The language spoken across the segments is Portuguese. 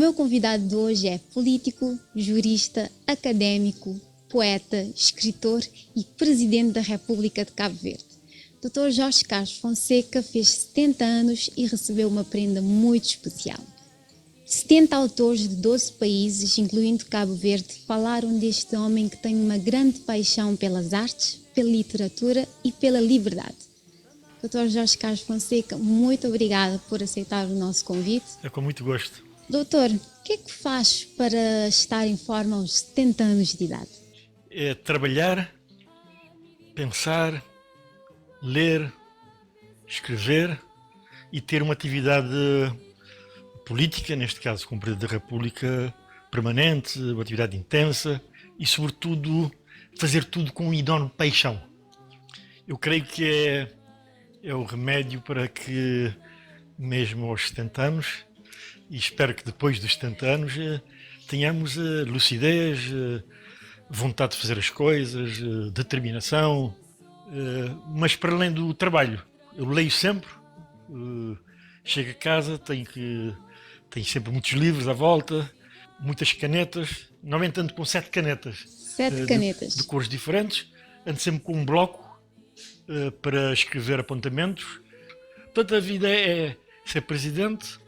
meu convidado de hoje é político, jurista, académico, poeta, escritor e presidente da República de Cabo Verde. Dr. Jorge Carlos Fonseca fez 70 anos e recebeu uma prenda muito especial. 70 autores de 12 países, incluindo Cabo Verde, falaram deste homem que tem uma grande paixão pelas artes, pela literatura e pela liberdade. Dr. Jorge Carlos Fonseca, muito obrigada por aceitar o nosso convite. É com muito gosto. Doutor, o que é que faz para estar em forma aos 70 anos de idade? É trabalhar, pensar, ler, escrever e ter uma atividade política, neste caso como Presidente da República, permanente, uma atividade intensa e, sobretudo, fazer tudo com uma enorme paixão. Eu creio que é o remédio para que, mesmo aos 70 anos, e espero que depois dos 70 anos, tenhamos lucidez, vontade de fazer as coisas, determinação, mas para além do trabalho. Eu leio sempre, chego a casa, tenho sempre muitos livros à volta, muitas canetas, normalmente ando com 7 canetas. 7 canetas. De cores diferentes, ando sempre com um bloco para escrever apontamentos. Portanto, a vida é ser presidente,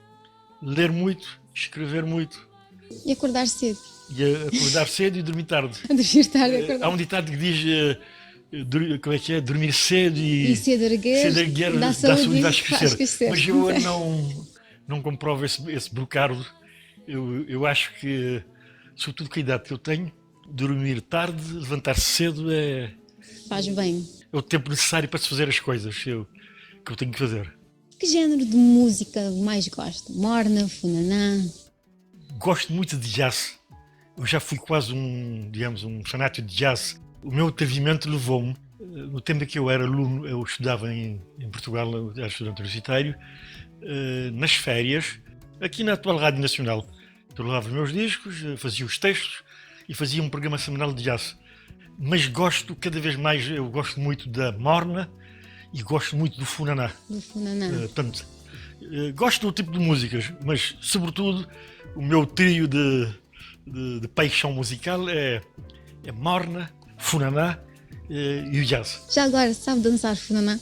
ler muito, escrever muito. E acordar cedo. E acordar cedo e dormir tarde. Dormir tarde, acordar. Há um ditado que diz, como é que é? Dormir cedo e cedo erguer, dá saúde e vai faz esquecer. Mas eu não comprovo esse brocardo. Eu acho que, sobretudo com a idade que eu tenho, dormir tarde, levantar-se cedo faz bem. É o tempo necessário para se fazer as coisas que eu tenho que fazer. Que género de música mais gosta? Morna, funaná? Gosto muito de jazz. Eu já fui quase um fanático de jazz. O meu atrevimento levou-me, no tempo em que eu era aluno, eu estudava em Portugal, eu era estudante universitário, nas férias, aqui na atual Rádio Nacional. Eu levava os meus discos, fazia os textos e fazia um programa semanal de jazz. Mas gosto cada vez mais, eu gosto muito da morna e gosto muito do funaná. Do funaná. Portanto, gosto do tipo de músicas, mas sobretudo o meu trio de paixão musical é morna, funaná e o jazz. Já agora, sabe dançar funaná?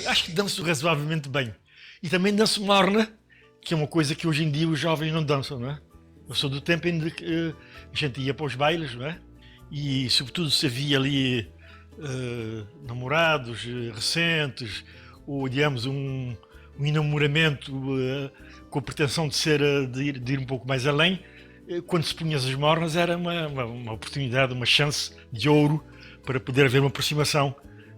Acho que danço razoavelmente bem. E também danço morna, que é uma coisa que hoje em dia os jovens não dançam, não é? Eu sou do tempo em que a gente ia para os bailes, não é? E sobretudo se havia ali namorados recentes, ou digamos um enamoramento com a pretensão de ir um pouco mais além, quando se punha as mornas era uma oportunidade, uma chance de ouro para poder haver uma aproximação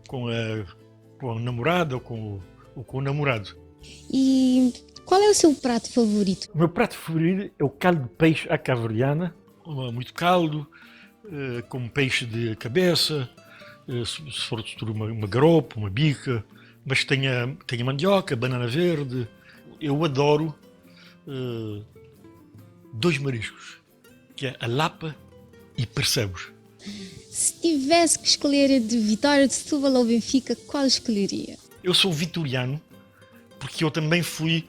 com a namorada ou com o namorado. E qual é o seu prato favorito? O meu prato favorito é o caldo de peixe à cabo-verdiana, muito caldo, com peixe de cabeça, se for uma garopa, uma bica, mas tenha mandioca, banana verde. Eu adoro 2 mariscos, que é a lapa e percebes. Se tivesse que escolher de Vitória de Setúbal ou Benfica, qual escolheria? Eu sou vitoriano, porque eu também fui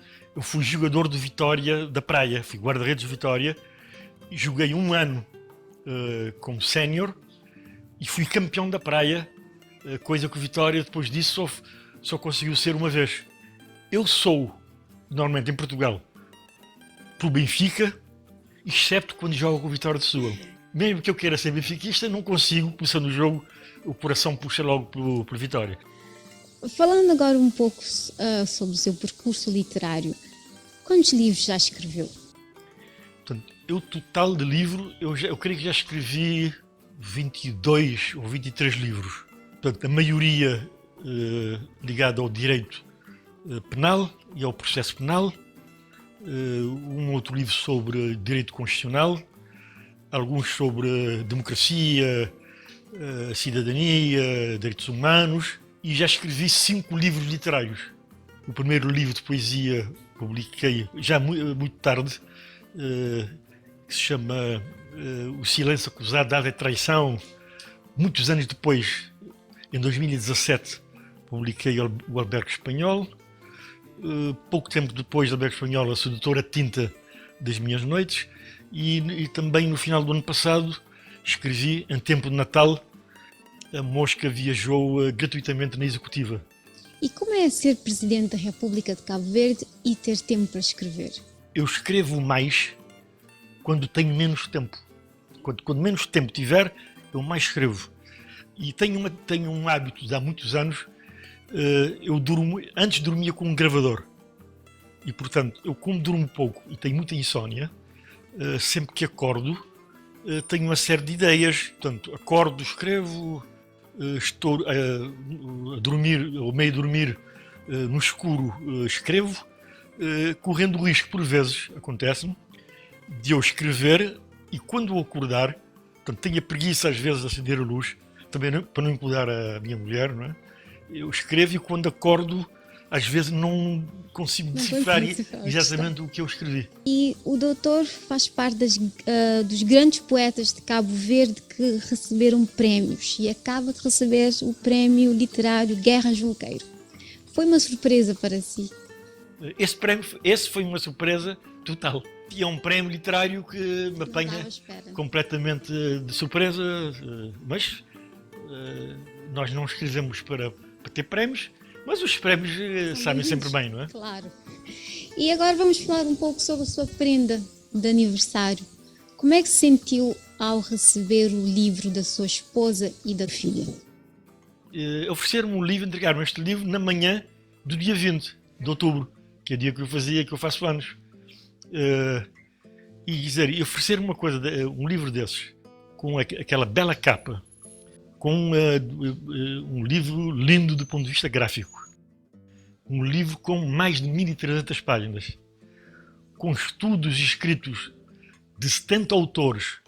jogador de Vitória da Praia, fui guarda-redes de Vitória, e joguei 1 ano como sénior e fui campeão da Praia, coisa que o Vitória depois disso só conseguiu ser uma vez. Eu sou, normalmente em Portugal, pelo Benfica, excepto quando jogo com o Vitória de Setúbal. Mesmo que eu queira ser benfiquista, não consigo, começando o jogo, o coração puxa logo por Vitória. Falando agora um pouco sobre o seu percurso literário, quantos livros já escreveu? Portanto, total de livro, eu creio que já escrevi 22 ou 23 livros. Portanto, a maioria ligada ao direito penal e ao processo penal, um outro livro sobre direito constitucional, alguns sobre democracia, cidadania, direitos humanos, e já escrevi 5 livros literários. O primeiro livro de poesia publiquei já muito tarde, que se chama O Silêncio Acusado de Ave Traição. Muitos anos depois, em 2017, publiquei o Albergue Espanhol. Pouco tempo depois do Albergue Espanhol, A Sedutora Tinta, das minhas noites, e também no final do ano passado escrevi, em tempo de Natal, A Mosca Viajou gratuitamente na executiva. E como é ser Presidente da República de Cabo Verde e ter tempo para escrever? Eu escrevo mais quando tenho menos tempo. Quando menos tempo tiver, eu mais escrevo. E tenho um hábito de há muitos anos. Eu durmo, antes dormia com um gravador. E, portanto, eu como durmo pouco e tenho muita insónia, sempre que acordo, tenho uma série de ideias. Portanto, acordo, escrevo, estou a dormir, ou meio a dormir, no escuro, escrevo, correndo o risco, por vezes, acontece-me, de eu escrever e quando eu acordar, portanto, tenho a preguiça às vezes de acender a luz, também para não incomodar a minha mulher, não é? Eu escrevo e quando acordo, às vezes não consigo decifrar exatamente o que eu escrevi. E o doutor faz parte dos grandes poetas de Cabo Verde que receberam prémios e acaba de receber o prémio literário Guerra Junqueiro. Foi uma surpresa para si? Esse foi uma surpresa total. E é um prémio literário que me apanha completamente de surpresa, mas nós não escrevemos para ter prémios, mas os prémios sabem sempre bem, não é? Claro. E agora vamos falar um pouco sobre a sua prenda de aniversário. Como é que se sentiu ao receber o livro da sua esposa e da filha? Ofereceram-me um livro, entregaram este livro na manhã do dia 20 de outubro, que é o dia que eu faço anos. E dizer, oferecer um livro desses, com aquela bela capa, com um livro lindo do ponto de vista gráfico, um livro com mais de 1300 páginas, com estudos escritos de 70 autores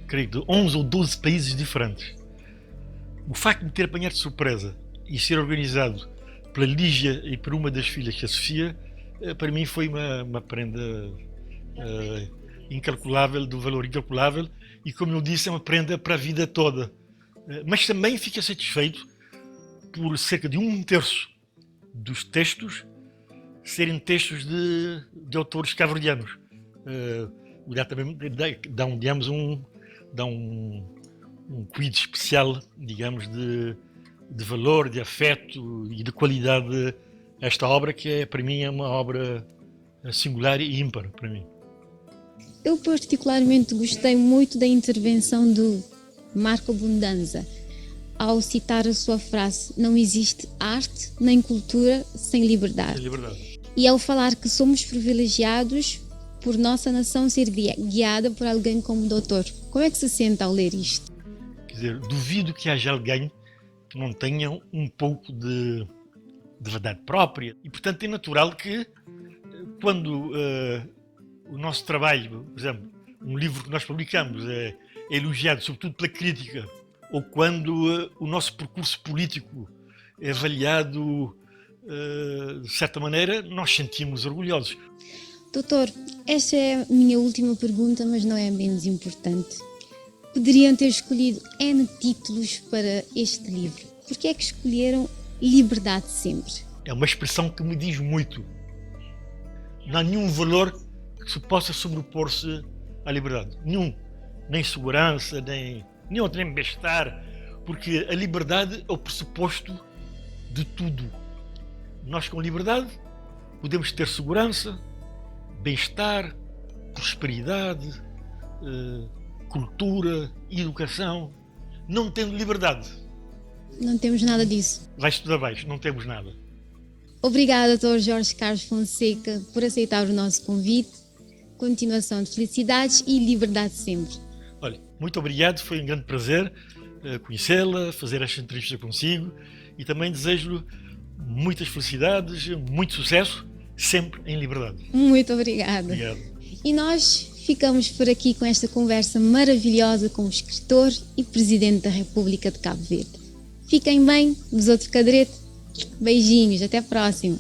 creio, de 11 ou 12 países diferentes. O facto de ter apanhado de surpresa e ser organizado pela Lígia e por uma das filhas, que é a Sofia, para mim foi uma prenda incalculável, de valor incalculável, e como eu disse, é uma prenda para a vida toda. Mas também fico satisfeito por cerca de 1/3 dos textos serem textos de autores cabo-verdianos. Também dá um quiz especial, digamos, de valor, de afeto e de qualidade a esta obra, que para mim é uma obra singular e ímpar para mim. Eu particularmente gostei muito da intervenção do Marco Abundanza ao citar a sua frase: não existe arte nem cultura sem liberdade. Sem liberdade. E ao falar que somos privilegiados por nossa nação ser guiada por alguém como o doutor. Como é que se sente ao ler isto? Quer dizer, duvido que haja alguém que não tenha um pouco de verdade própria. E, portanto, é natural que quando o nosso trabalho, por exemplo, um livro que nós publicamos é elogiado sobretudo pela crítica, ou quando o nosso percurso político é avaliado de certa maneira, nós sentimos orgulhosos. Doutor, esta é a minha última pergunta, mas não é menos importante. Poderiam ter escolhido N títulos para este livro. Por que é que escolheram Liberdade Sempre? É uma expressão que me diz muito. Não há nenhum valor que se possa sobrepor-se à liberdade. Nenhum. Nem segurança, nem bem-estar. Porque a liberdade é o pressuposto de tudo. Nós, com liberdade, podemos ter segurança, bem-estar, prosperidade, cultura, educação. Não tendo liberdade, não temos nada disso. Vai-se tudo abaixo, não temos nada. Obrigada, Dr. Jorge Carlos Fonseca, por aceitar o nosso convite. Continuação de felicidades e liberdade sempre. Olha, muito obrigado, foi um grande prazer conhecê-la, fazer esta entrevista consigo, e também desejo-lhe muitas felicidades, muito sucesso, sempre em liberdade. Muito obrigada. Obrigado. E nós ficamos por aqui com esta conversa maravilhosa com o escritor e Presidente da República de Cabo Verde. Fiquem bem, dos outros cadrete. Beijinhos, até a próxima.